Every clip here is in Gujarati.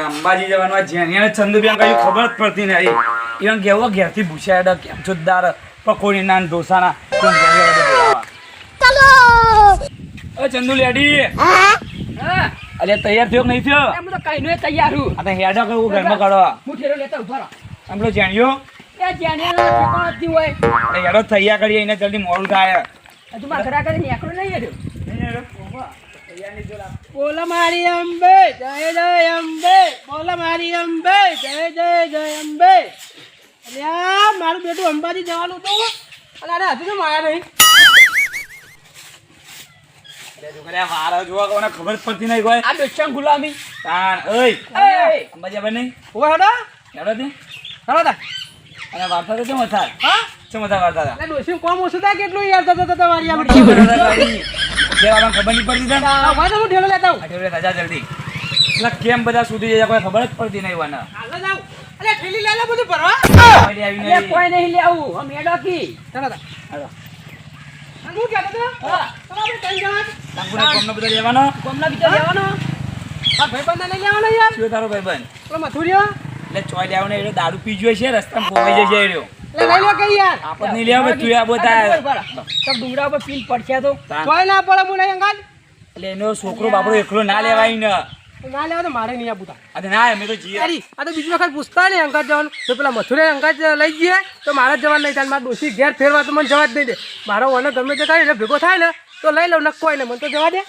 અંબાજી જવાનું જેને ચંદુબેન કહ્યું ખબર જ પડતી નહીં. even કેવો ઘેરથી ભૂસ્યા કેમ જોરદાર પકોડી ના ઢોસાના ચલો ઓ ચંદુ લેડી અરે તૈયાર થયો કે નહીં થયો? હું તો કઈ નો તૈયાર હું. આ તો હેડા કરું ઘરમાં કાઢો. હું ઠેરો લેતા ઉભા રહો. આમ પેલો જાણ્યો એ જાણ્યાનો ઠેકાણો જ નહીં હોય. અરે હેડો તૈયાર કરીએ એને જલ્દી મોડું થાય. હજુ મારા ઘરે આગળ નીકળો નહીં હેડ્યો. બોલો મારી અંબે જય જય અંબે, બોલો મારી અંબે જય જય જય અંબે. અલ્યા મારું બેટું અંબાજી જવાનું હતું અને હજુ તો માયા નહીં. વાળા જોવા કોને ખબર જ પડતી નહીં કોઈ. આ ડોચાં ગુલામી. તાણ ઓય એ અંબાજી આવે નહીં ઓ હેડો હેડો તે હેડો તા. અને વાર્તા તો કેમ હતા? હા કેમ હતા વાર્તા હતા? એટલે ડોશી કોમ ઓછું થાય કેટલું યાર થતો થતો વારી આપણે ખબર નહીં પડતી હતા. વાતો હું ઢેલો લેતા હું. રાજા જલ્દી એટલે કેમ બધા સુધી જાય કોઈ ખબર જ પડતી નહીં વાના. હાલો જાવ. અલે ઠેલી લે લે બધું ભરવા. આવી એટલે નહીં કોઈ નહીં લેવું. અમે હેડો કી. હેડો તા. હાલો અને હું કહેતો તો હા. તમારે કઈ જવા તાંબુને કોમનો બધા લેવાનો. ગમના બીજો લેવાનો. આ ભાઈબંધને લઈ લેવાનો યાર. શું તારો ભાઈબંધ? પેલો મથુરિયો એટલે ચોય લેવાનો એટલે દારૂ પીજો છે રસ્તામાં ખોવાઈ જશે એર્યો. એટલે લઈ લો કઈ યાર. આપણે નહીં લેવા તું આ બધા તો ડુંગરા ઉપર પીલ પડશે તો. કોઈ ના પડે હું નહીં અંગાજ. એટલે એનો છોકરો બાપડો એકલો ના લેવાય ને. ના લેવા તો મારે નહીં આપું. અરે ના અમે તો જીએ. અરે આ તો બીજી વખત પૂછતા નહીં અંગાજ જવાનું તો પેલા મથુરે અંગાજ લઈ જઈએ તો મારે જ જવાનું નહીં થાય. મારા ડોશી ઘેર ફેરવા તો મને જવા જ નહીં દે. મારો વનો ગમે તે કાઢી એટલે ભેગો થાય ને તો લઈ લઉં ને કોઈ ને મને તો જવા દે.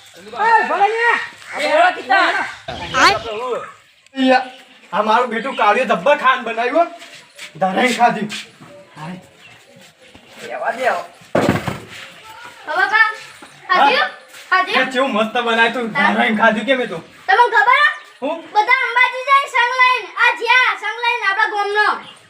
આ મારું બેટું કાળિયો ધબ્બા ખાન બનાવ્યો ધરાઈ ખાધી. કેવું મસ્ત બનાવ્યું તું ધરાઈ ખાધી કેમ તું? તમને ખબર હું બધા અંબાજી જાય સંગ લઈને આ જ્યાં સંગ લઈને આપણા ગામનો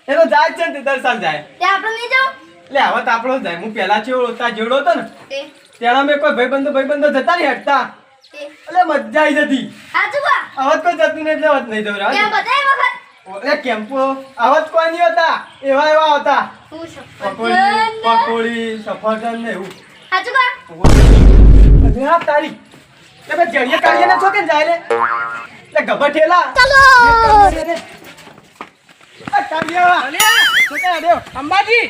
એ તો જાય છે ને તે દર સાલ જાય. ત્યાં આપણે નહીં જાવ એટલે હવે તો આપણો જ જાય. હું પેલા જેવડો હતો ને તે ત્યારે મેં કોઈ ભાઈબંધો જતા નહીં હટતા તે એટલે મજા આવી જતી. આજુબા આવત કોઈ જતું નહીં એટલે આવત નહીં જવું ત્યાં બધાય વખત એટલે કેમ્પો આવત કોઈ નહીં હતા એવા હતા હું પકોડી સફરજન ને એવું. આજુબા અરે આ તારી એ બે જડિયા કાઢીને છો કે જાય લે એટલે ગબર ઠેલા ચલો આ કાઢ્યા અલ્યા શું કહે દેવ અંબાજી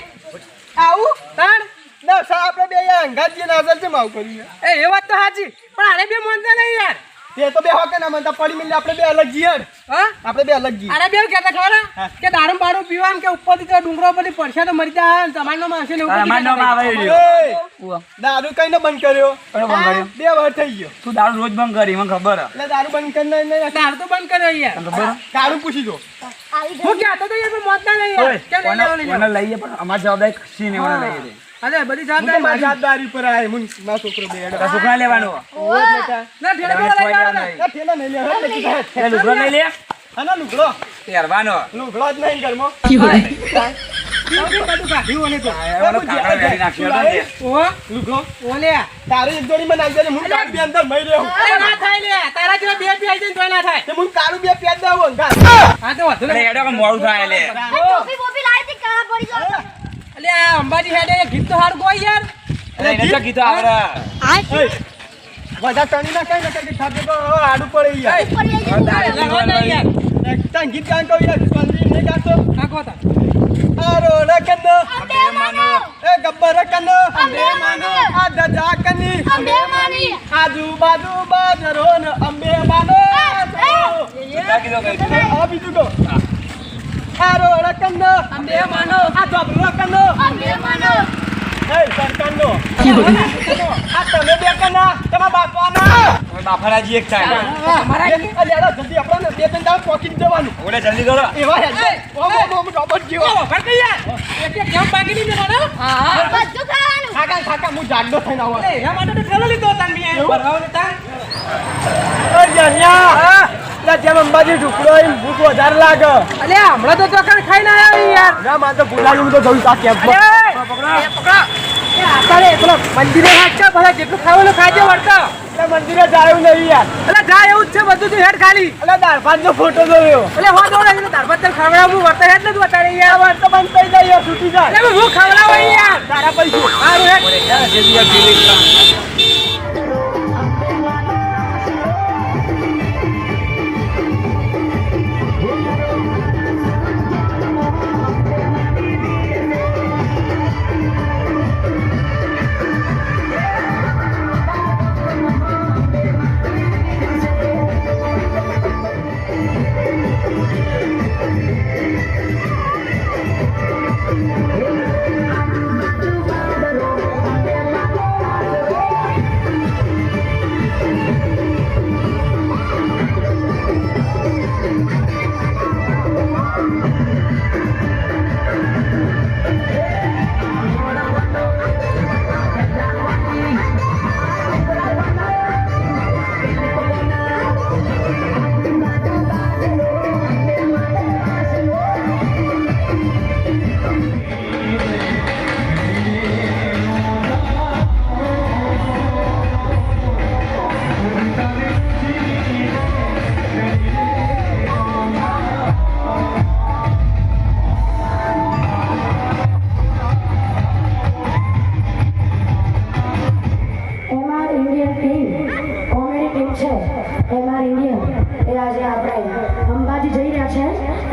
આવું તાણ ના સા આપણે બે યાર અંગાજી નાઝર છે માવ કર્યું એ વાત તો સાચી પણ આને બે મોનતા નહીં યાર. તે તો બે હોકે ના મનતા પડી મિલે આપણે બે અલગ જીએ હા આપણે બે અલગ જી. અરે બે કહેતા ખબર કે દારૂ બારૂ પીવાનું કે ઉપરથી તો ડુંગરો પરથી પડશે તો મરી જાય તમારનો માણસે ને ઉપર અમાર નામ આવે એ રહ્યો. દારૂ કઈને બંધ કર્યો કયો બંધ કર્યો? 2 વાર થઈ ગયો. તું દારૂ રોજ બંધ કરી મને ખબર હે. એટલે દારૂ બંધ કરીને નહીં દારૂ તો બંધ કર્યો યાર. તને ખબર હે? દારૂ પૂછી જો. હું કહેતો તો યાર પણ મોનતા નહીં યાર. કેમ નહીં લેવાનું કોને લઈએ પણ અમારી જવાબદારી કશી નહીં મને લઈએ દે. અરે બધી હું જવાબદારી તો મારી. જવાબદારી પર આય મું ના છોકરો બે તારા છોકરા લેવાનો. ઓય બેટા ના ઠેલા તમે પેલા લઈ છોય આવવાના. લેવાનો. ના ઠેલા નહીં લે એટલે કીધા એટલે લુગડો નહીં લે. આના લુગડો પહેરવાનો. લુગડો જ નહીં ઘરમાં સૌથી બધું કાઢ્યું અને તો. એવાનો કાકડો વેરી નાખ્યો હતો ને. ઓહો લુગડો ઓલે તારે એક જોડી બનાવી દે હું કાળું બે અંદર મઈ રહ્યો અરે ના થાય લે તારા જેવા બે પી આવી જાય તો ના થાય. તે હું કાળું બે પેજ દેવો અંગા હા તો વાંધો એટલે નહીં. હેડો કે મોડું થાય લે. ટોપી બોપી લાવી હતી કાળા પડી જાવ અલે આ અંબાજી હેડે ગીત તો હારું ગોય યાર. એટલે એને તો કીધું આવડે. બધા ટણી ના કઈ નકર ખાતે તો આડું પડે યાર પડી હવે આવી દારૂ લગો નહીં યાર. એક સંગીત ગાન કહું યાર સંગીત નહીં ગાતો નાખો તા. આરો રકનો અંબે માનો એ ગબ્બર રકનો અંબે માનો આ દજા કની અંબે માની આજુ બાજુ બાજરો ને અંબે માનો જા કીધું કઈ દીધું. આ બીજું કહો આરો રકનો અંબે માનો આ ધબરો રકનો અંબે માનો એ સરકારનો આ તમે બે કના તમારા બાપાના હવે બાફારાજી એક થાય. અલ્યા જલ્દી આપણને બે ત્રણ દાવ પોકીટ જવાનું ઓલે જલ્દી કરો. એવા હેડે ઓમ રોબોટ જેવો ઓ ભરતી યાર. એક એક કેમ બાકી નહીં દેવાનો. બધું ખાવાનું કાકા હું જાગડો થઈને આવો એ એના માટે તો ઠેલો લીધો તાન મી ભરાવ લેતા. ઓ જણિયા લા જેમ અંબાજી ઢુકડો એમ ભૂખ વધારે લાગે અલે હમણાં તો ચોકડ ખાઈને આયા યાર. ના માં તો ભૂલાયું હું તો જઉં તા કેમ્પ અરે પકડો. એ આતારે પેલો મંદિરે હાચો ભલા જેટલું ખાવાનું ખાજો વળતા. મંદિરે જાયું નહીં યાર અલે જા એવું જ છે બધું તું હેડ ખાલી. અલા દારપાન નો ફોટો જોયો અલે હો દોડે એટલે દાળ ભાત ખાવડાવું વર્તા હેડ નથી બતાડે યાર. યાર તો બંધ થઈ જાય યાર છૂટી જાય અલે હું ખાવડાવ યાર. તારા પૈસા હારું હેડ. ઓલે યાર જે દીવા પીલી કામ.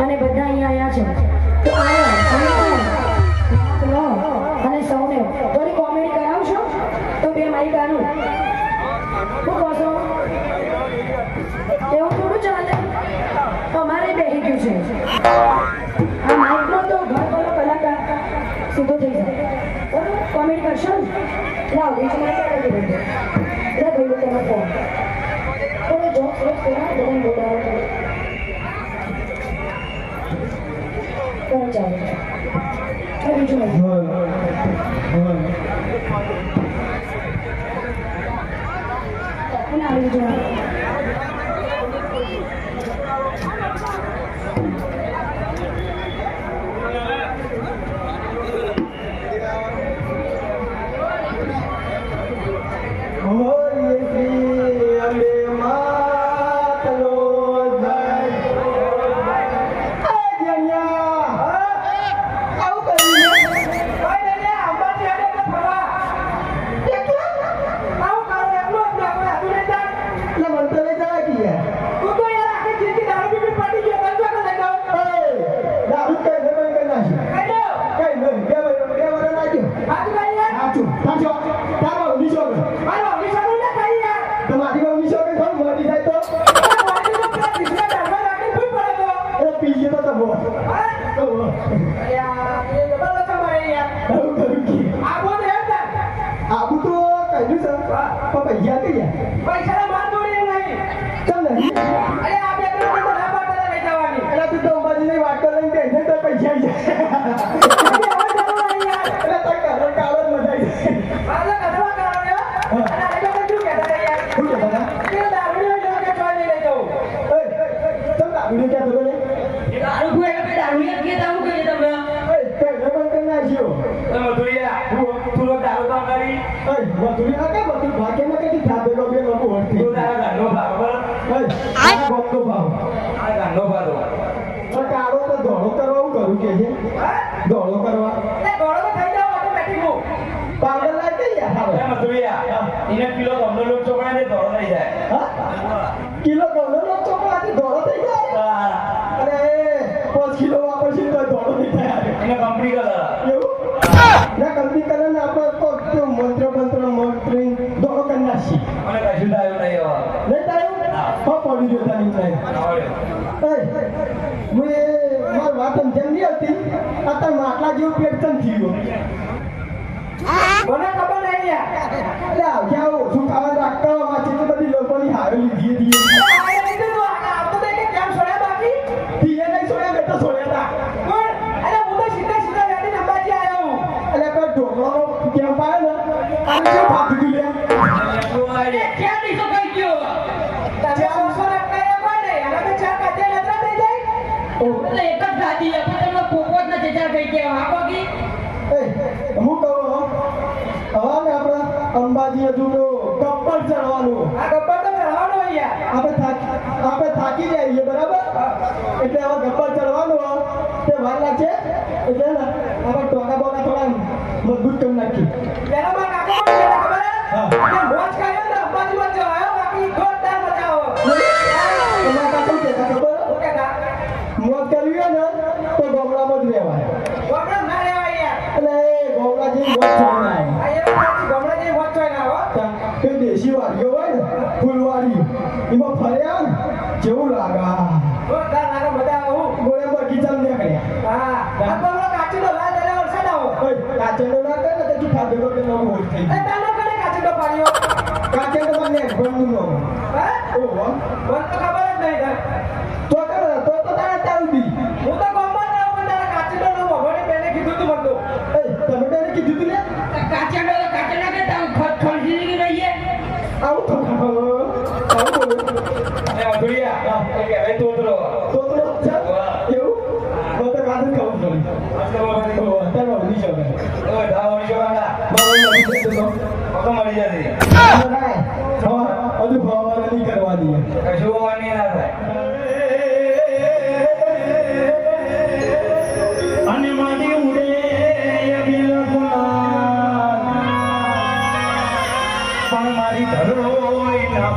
અને બધા અહીંયા આવ્યા છે તો આવો અને લો અને સૌને થોડી કોમેડી કરાવશો તો બે મારી ગાનું શું કહો છો? એવું થોડું ચાલે, અમારે બેસી ગયું છે આ માઇકનો તો ઘર વાળો કલાકાર સીધો થઈ જાય. બરાબર, કોમેડી કરશો ને? લાવ બીજ મને ક્યાં લગી રહ્યું એટલે ભાઈ તમે ફોન થોડો જોક જોક કરવા બધાને બોલાવો કરો ચાલો બીજું નહીં. અને આવી બીજું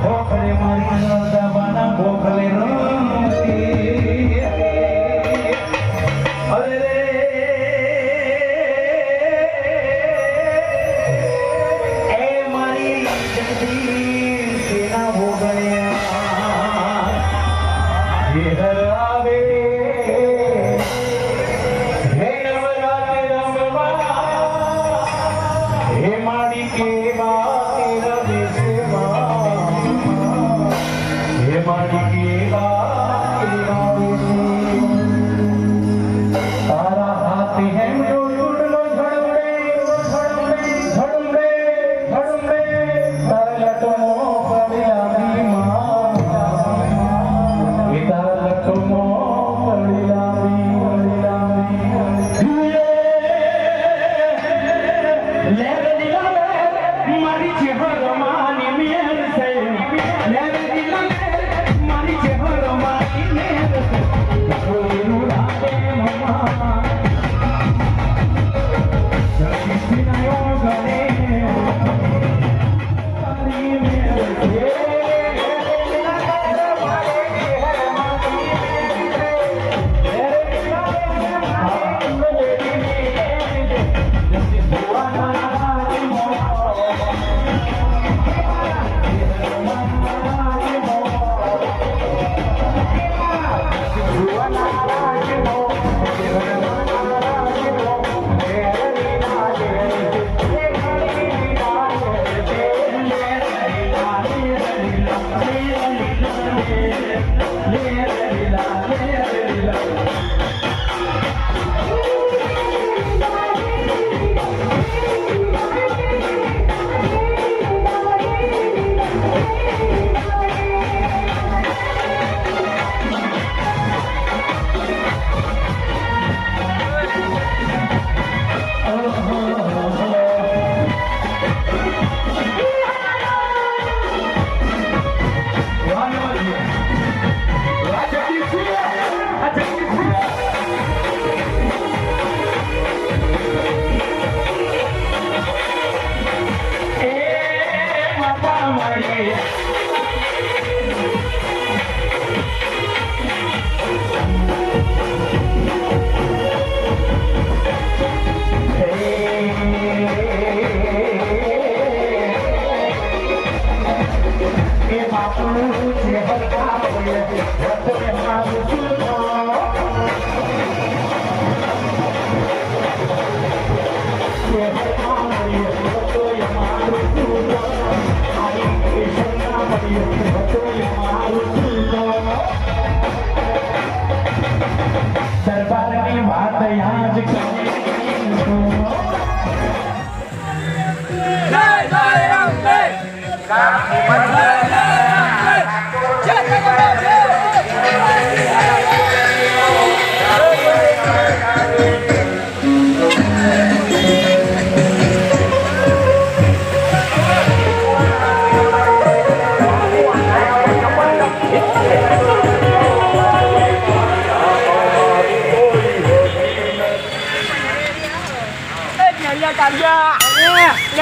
ભોખલે મારી દાબાના ભોખલે રમતી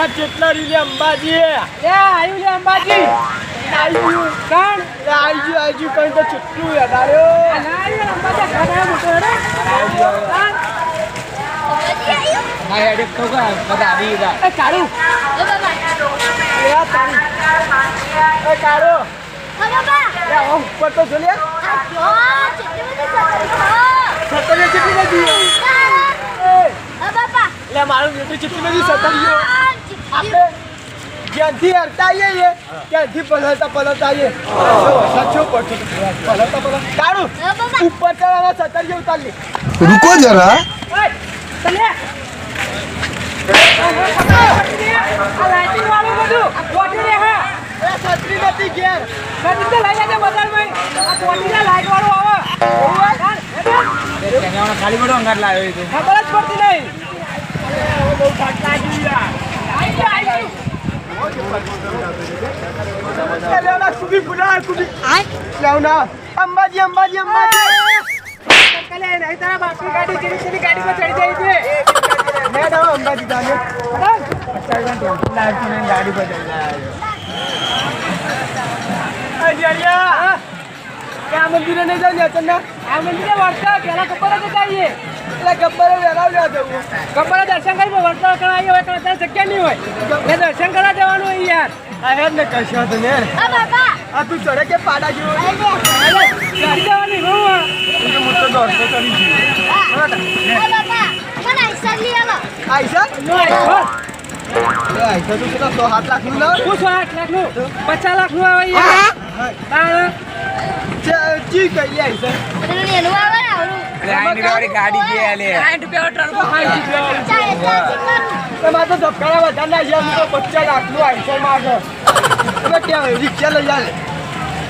કેટલા રીલે અંબાજી આયુ લે અંબાજી આયુ કાણ આયુ કઈ તો ચુટ્ટું યાદાર્યો આયુ અંબાજી ખાડા મોટો રે હા હેડે તો કા બધા આવી ગયા એ કાળુ ઓ બાબા એ તારી એ કાળુ ઓ બાબા એ ઉપર તો જોલે આ જો ચટણી સતરી ચટણી નથી ઓ બાબા લે મારું બેટું ચટણી નથી સતરીયો આપણે જ્યાંથી હરતા આવીએ ત્યાંથી પલળતા આવીએ સાચો પડતું પલળતા કાળુ ઓ બાબા ઉપર ચડવાના સતરીયો ઉતાર લે रुको जरा ચલે આ લાઈટિંગ વાળું બધું કોટી રે હા એ છત્રી નથી ઘેર છત્રી તો લઈ લેજે બજારમાં આ કોટી રે લાઈટ વાળું આવે કેનાનો ખાલી બડો અંગાર લાવ્યો તો ખબર જ પડતી નહીં બહુ ફાટ લાગી યાર લેવના કુબી પુલા કુબી લેવના અંબાજી અંબાજી અંબાજી કલે નહીં તારા બાપની ગાડી જેવી ગાડી પર ચડી જાય છે મેં ના અંબાજી જાને ગાડી પર જઈ અજરિયા આ મંદિરે નહીં જાવ ને ચંદા આ મંદિરે વર્તા પેલા કપડા જતા આવીએ એટલે ગબ્બરે વેરાવ લેવા જવું ગબ્બરે દર્શન કરી વર્તા કરવા આવીએ હોય તો અત્યારે જગ્યા નહીં હોય એ દર્શન કરવા જવાનું હોય યાર આ હેડ ને કશો તો ને ઓ બાબા આ તું ચડે કે પાડા જેવો ગાડી જવાની હું મોટો દોડતો કરી ઓ બાબા મને આઈસર લઈ આવો આઈસા ઓ આઈસર તો કેટલા 100-7 લાખનું ના હું 108 લાખનું 50 લાખનું આવે યાર તાણ ચી કઈ આઈસર પેલું એનું આવે ને આવડું એટલે આઈની વાળી ગાડી કે લે 60 રૂપિયા ટર્બો 60 રૂપિયા ચાલે તમારે તો ધબકારા વધારે ના છે તો 50 લાખનું આઈસર માંગે તમે ક્યાં રિક્ષા લઈ જાય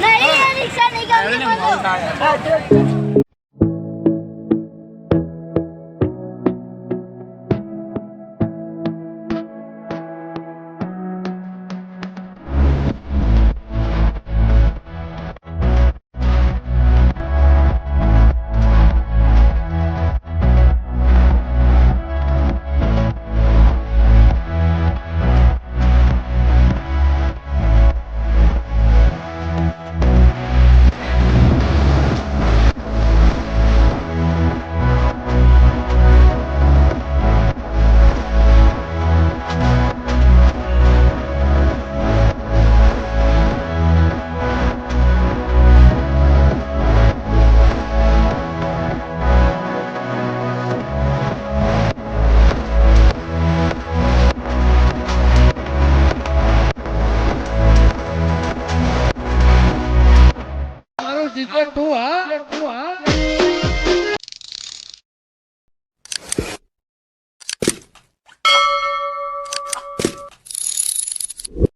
નહીં રિક્ષા નહીં ગમતી મને મારો જીગર તું હા